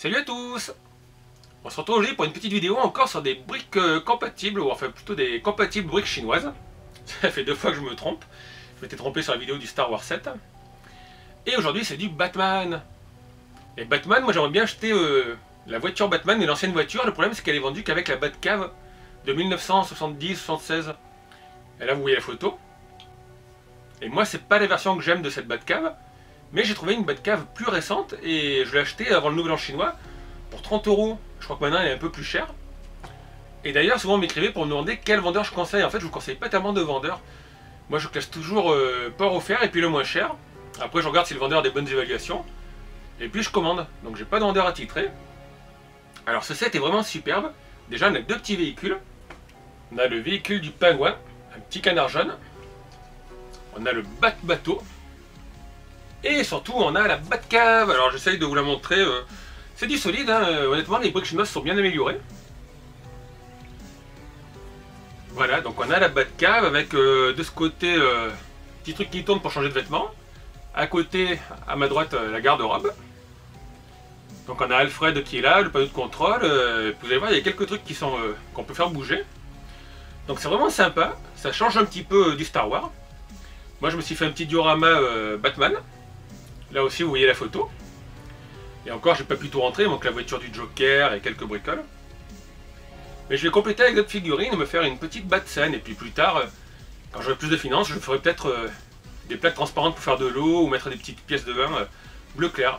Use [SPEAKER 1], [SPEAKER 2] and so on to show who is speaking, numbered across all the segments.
[SPEAKER 1] Salut à tous! On se retrouve aujourd'hui pour une petite vidéo encore sur des briques compatibles, ou enfin plutôt des compatibles briques chinoises. Ça fait 2 fois que je me trompe. Je m'étais trompé sur la vidéo du Star Wars 7. Et aujourd'hui c'est du Batman. Et Batman, moi j'aimerais bien acheter la voiture Batman, mais l'ancienne voiture. Le problème c'est qu'elle est vendue qu'avec la Batcave de 1970-76. Et là vous voyez la photo. Et moi c'est pas la version que j'aime de cette Batcave. Mais j'ai trouvé une Batcave plus récente et je l'ai achetée avant le nouvel an chinois pour 30 €. Je crois que maintenant elle est un peu plus chère. Et d'ailleurs, souvent on m'écrivait pour me demander quel vendeur je conseille. En fait, je vous conseille pas tellement de vendeurs. Moi, je classe toujours port offert et puis le moins cher. Après, je regarde si le vendeur a des bonnes évaluations. Et puis, je commande. Donc, j'ai pas de vendeur attitré. Alors, ce set est vraiment superbe. Déjà, on a 2 petits véhicules. On a le véhicule du pingouin, un petit canard jaune. On a le Bat-bateau. Et surtout, on a la Batcave. Alors, j'essaye de vous la montrer. C'est du solide, hein. Honnêtement, les briques chinoises sont bien améliorées. Voilà, donc on a la Batcave avec de ce côté, petit truc qui tourne pour changer de vêtements. À côté, à ma droite, la garde-robe. Donc on a Alfred qui est là, le panneau de contrôle. Vous allez voir, il y a quelques trucs qui sont qu'on peut faire bouger. Donc c'est vraiment sympa. Ça change un petit peu du Star Wars. Moi, je me suis fait un petit diorama Batman. Là aussi, vous voyez la photo. Et encore, j'ai pas pu tout rentrer, donc la voiture du Joker et quelques bricoles. Mais je vais compléter avec d'autres figurines et me faire une petite Bat-scène. Et puis plus tard, quand j'aurai plus de finances, je ferai peut-être des plaques transparentes pour faire de l'eau ou mettre des petites pièces de vin bleu clair.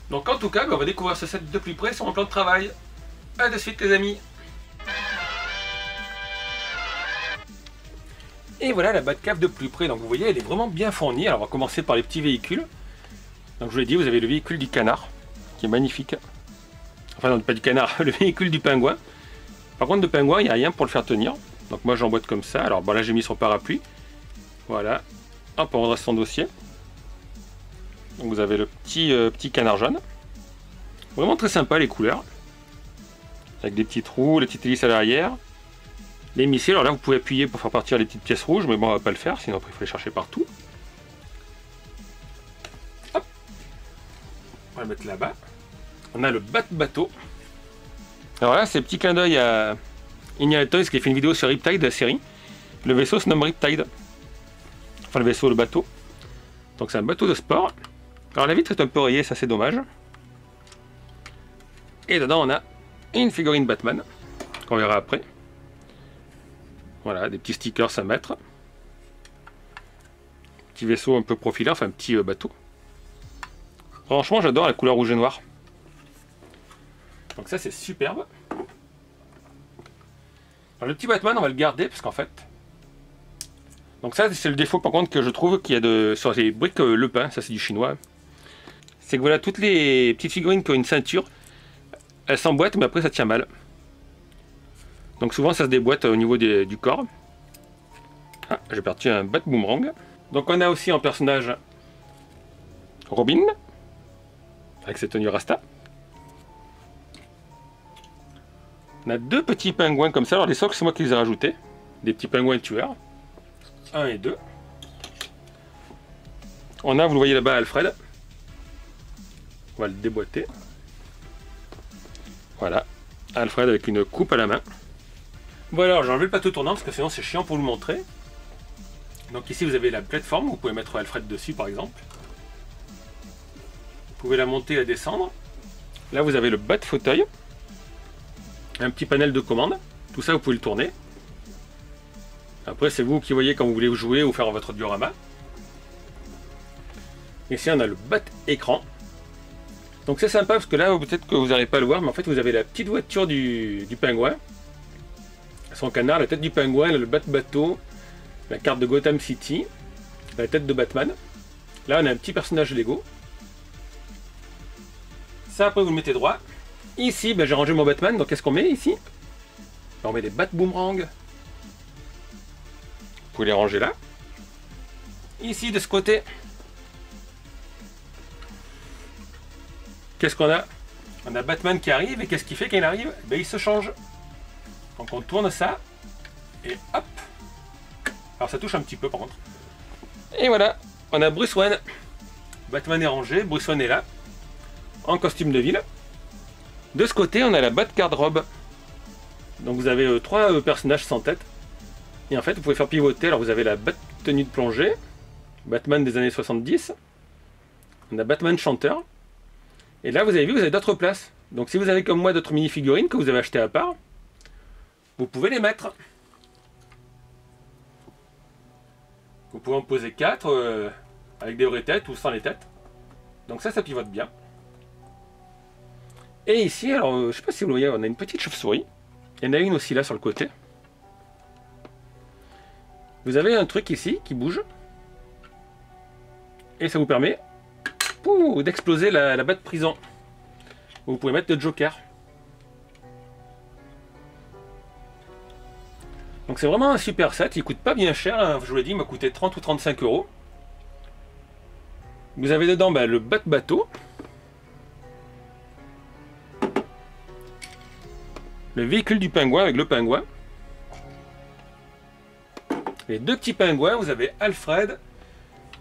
[SPEAKER 1] Donc en tout cas, on va découvrir ce set de plus près sur mon plan de travail. A de suite les amis. Et voilà la Batcave de plus près. Donc vous voyez, elle est vraiment bien fournie. Alors on va commencer par les petits véhicules. Donc je vous l'ai dit, vous avez le véhicule du canard, qui est magnifique. Enfin non, pas du canard, le véhicule du pingouin. Par contre, de pingouin, il n'y a rien pour le faire tenir. Donc moi j'emboîte comme ça. Alors bon, là j'ai mis son parapluie. Voilà. Hop, on redresse son dossier. Donc vous avez le petit canard jaune. Vraiment très sympa les couleurs. Avec des petits trous, les petites hélices à l'arrière. Les missiles, alors là vous pouvez appuyer pour faire partir les petites pièces rouges, mais bon on va pas le faire, sinon après il faut les chercher partout. Hop. On va le mettre là-bas. On a le Bat-bateau. Alors là c'est petit clin d'œil à Indiana Toys qui a fait une vidéo sur Riptide de la série. Le vaisseau se nomme Riptide. Enfin le vaisseau, le bateau. Donc c'est un bateau de sport. Alors la vitre est un peu rayée, ça c'est dommage. Et dedans on a une figurine Batman, qu'on verra après. Voilà, des petits stickers à mettre. Petit vaisseau un peu profilé, enfin un petit bateau. Franchement, j'adore la couleur rouge et noir. Donc ça, c'est superbe. Alors, le petit Batman, on va le garder, parce qu'en fait... Donc ça, c'est le défaut, par contre, que je trouve qu'il y a sur les briques Le Pin, ça c'est du chinois. C'est que voilà, toutes les petites figurines qui ont une ceinture, elles s'emboîtent, mais après ça tient mal. Donc souvent ça se déboîte au niveau du corps. Ah, j'ai perdu un bat boomerang. Donc on a aussi un personnage Robin, avec cette tenue Rasta. On a 2 petits pingouins comme ça. Alors les socles, c'est moi qui les ai rajoutés. Des petits pingouins tueurs. 1 et 2. On a, vous le voyez là-bas, Alfred. On va le déboîter. Voilà. Alfred avec une coupe à la main. Bon alors j'ai enlevé le plateau tournant parce que sinon c'est chiant pour vous le montrer. Donc ici vous avez la plateforme, vous pouvez mettre Alfred dessus par exemple. Vous pouvez la monter et la descendre. Là vous avez le bas de fauteuil. Un petit panel de commande. Tout ça vous pouvez le tourner. Après c'est vous qui voyez quand vous voulez jouer ou faire votre diorama. Ici on a le bas écran. Donc c'est sympa parce que là peut-être que vous n'arrivez pas à le voir, mais en fait vous avez la petite voiture du pingouin. Son canard, la tête du pingouin, le Bat-bateau, la carte de Gotham City, la tête de Batman. Là, on a un petit personnage Lego. Ça, après, vous le mettez droit. Ici, ben, j'ai rangé mon Batman, donc qu'est-ce qu'on met ici? On met des Bat-boomerangs. Vous pouvez les ranger là. Ici, de ce côté, qu'est-ce qu'on a? On a Batman qui arrive, et qu'est-ce qu'il fait quand il arrive? Ben, il se change. Donc on tourne ça, et hop. Alors ça touche un petit peu par contre. Et voilà, on a Bruce Wayne. Batman est rangé, Bruce Wayne est là. en costume de ville. De ce côté, on a la Bat garde-robe. Donc vous avez 3 personnages sans tête. Et en fait, vous pouvez faire pivoter. Alors vous avez la Bat tenue de plongée, Batman des années 70. On a Batman chanteur. Et là, vous avez vu, vous avez d'autres places. Donc si vous avez comme moi d'autres mini-figurines que vous avez achetées à part, vous pouvez les mettre. Vous pouvez en poser 4 avec des vraies têtes ou sans les têtes. Donc ça pivote bien. Et ici, alors je sais pas si vous voyez, on a une petite chauve-souris. Il y en a une aussi là sur le côté. Vous avez un truc ici qui bouge. Et ça vous permet d'exploser la batte prison. Vous pouvez mettre le Joker. Donc c'est vraiment un super set, il coûte pas bien cher, hein. Je vous l'ai dit, il m'a coûté 30 ou 35 euros. Vous avez dedans le bateau. Le véhicule du pingouin avec le pingouin. Les 2 petits pingouins, vous avez Alfred,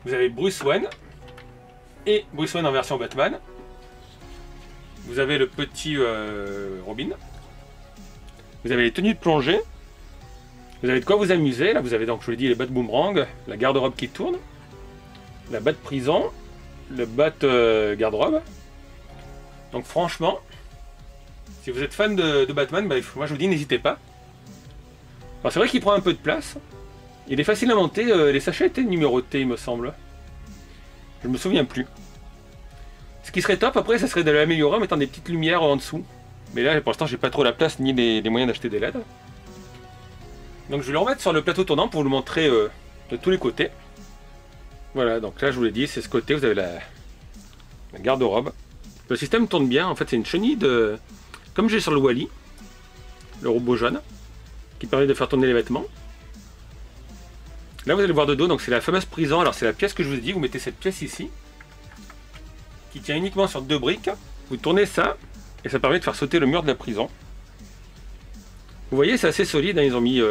[SPEAKER 1] vous avez Bruce Wayne, et Bruce Wayne en version Batman. Vous avez le petit Robin. Vous avez les tenues de plongée. Vous avez de quoi vous amuser. Là, vous avez donc, je vous l'ai dit, les Bat boomerang, la garde-robe qui tourne, la Bat prison, le Bat garde-robe. Donc franchement, si vous êtes fan de Batman, moi je vous dis, n'hésitez pas. Alors c'est vrai qu'il prend un peu de place. Il est facile à monter. Les sachets étaient numérotés, il me semble. Je me souviens plus. Ce qui serait top après, ça serait de l'améliorer en mettant des petites lumières en dessous. Mais là, pour l'instant, j'ai pas trop la place ni les moyens d'acheter des LED. Donc je vais le remettre sur le plateau tournant pour vous le montrer de tous les côtés. Voilà, donc là, je vous l'ai dit, c'est ce côté, vous avez la garde-robe. Le système tourne bien, en fait, c'est une chenille de... Comme j'ai sur le Wally, le robot jaune, qui permet de faire tourner les vêtements. Là, vous allez le voir de dos, donc c'est la fameuse prison. Alors, c'est la pièce que je vous ai dit, vous mettez cette pièce ici, qui tient uniquement sur 2 briques. Vous tournez ça, et ça permet de faire sauter le mur de la prison. Vous voyez, c'est assez solide, hein, ils ont mis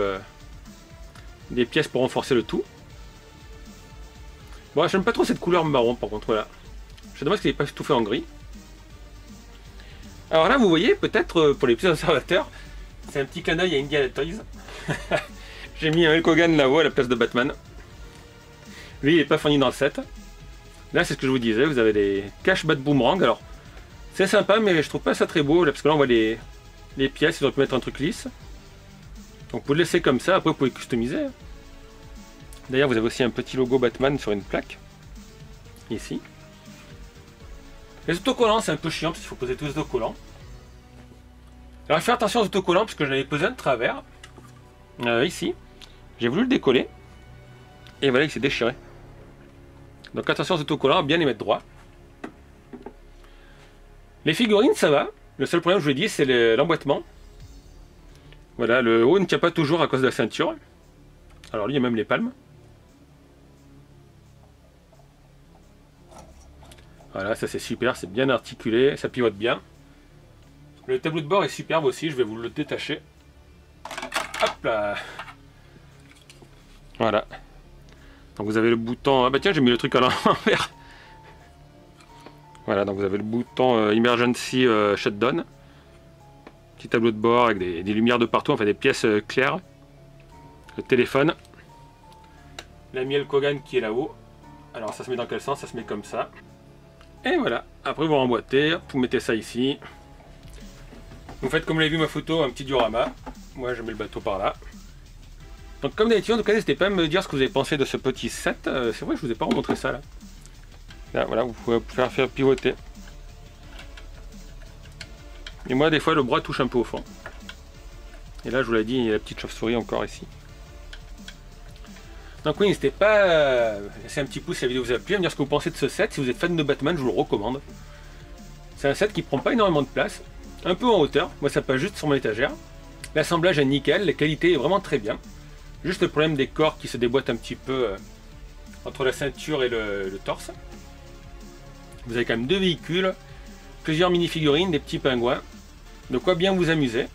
[SPEAKER 1] des pièces pour renforcer le tout. Bon, j'aime pas trop cette couleur marron, par contre, voilà. Je dommage qu'il n'ait pas tout fait en gris. Alors là, vous voyez, peut-être, pour les petits observateurs, c'est un petit clin d'œil à Indiana Toys. J'ai mis un Hulk Hogan là-haut à la place de Batman. Lui, il n'est pas fourni dans le set. Là, c'est ce que je vous disais, vous avez des cache Bat boomerang. Alors, c'est sympa, mais je trouve pas ça très beau, là, parce que là, on voit les pièces, ils auraient pu mettre un truc lisse. Donc, vous le laissez comme ça, après, vous pouvez customiser. D'ailleurs, vous avez aussi un petit logo Batman sur une plaque. Ici. Les autocollants, c'est un peu chiant, parce qu'il faut poser tous les autocollants. Alors, je fais attention aux autocollants, parce que j'en avais posé un de travers. Ici. J'ai voulu le décoller. Et voilà, il s'est déchiré. Donc attention aux autocollants, bien les mettre droit. Les figurines, ça va. Le seul problème, je vous l'ai dit, c'est l'emboîtement. Voilà, le haut ne tient pas toujours à cause de la ceinture. Alors lui, il y a même les palmes. Voilà, ça c'est super, c'est bien articulé, ça pivote bien. Le tableau de bord est superbe aussi, je vais vous le détacher. Hop là. Voilà. Donc vous avez le bouton... Ah bah tiens, j'ai mis le truc à l'envers. Voilà, donc vous avez le bouton Emergency Shutdown. Petit tableau de bord avec des lumières de partout, enfin des pièces claires. Le téléphone. L'ami Hulk Hogan qui est là-haut. Alors ça se met dans quel sens? Ça se met comme ça. Et voilà. Après vous remboîtez, vous mettez ça ici. Vous faites comme vous l'avez vu ma photo, un petit diorama. Moi je mets le bateau par là. Donc comme d'habitude, en tout cas, n'hésitez pas à me dire ce que vous avez pensé de ce petit set. C'est vrai, je vous ai pas remontré ça là. Là, voilà, vous pouvez faire pivoter. Et moi, des fois, le bras touche un peu au fond. Et là, je vous l'ai dit, il y a la petite chauve-souris encore ici. Donc oui, n'hésitez pas à laisser un petit pouce si la vidéo vous a plu, à me dire ce que vous pensez de ce set. Si vous êtes fan de Batman, je vous le recommande. C'est un set qui prend pas énormément de place. Un peu en hauteur, moi ça passe juste sur mon étagère. L'assemblage est nickel, la qualité est vraiment très bien. Juste le problème des corps qui se déboîtent un petit peu entre la ceinture et le torse. Vous avez quand même 2 véhicules, plusieurs mini-figurines, des petits pingouins. De quoi bien vous amuser.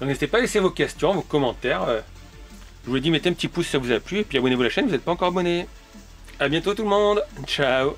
[SPEAKER 1] Donc n'hésitez pas à laisser vos questions, vos commentaires. Je vous l'ai dit, mettez un petit pouce si ça vous a plu et puis abonnez-vous à la chaîne si vous n'êtes pas encore abonné. A bientôt tout le monde, ciao.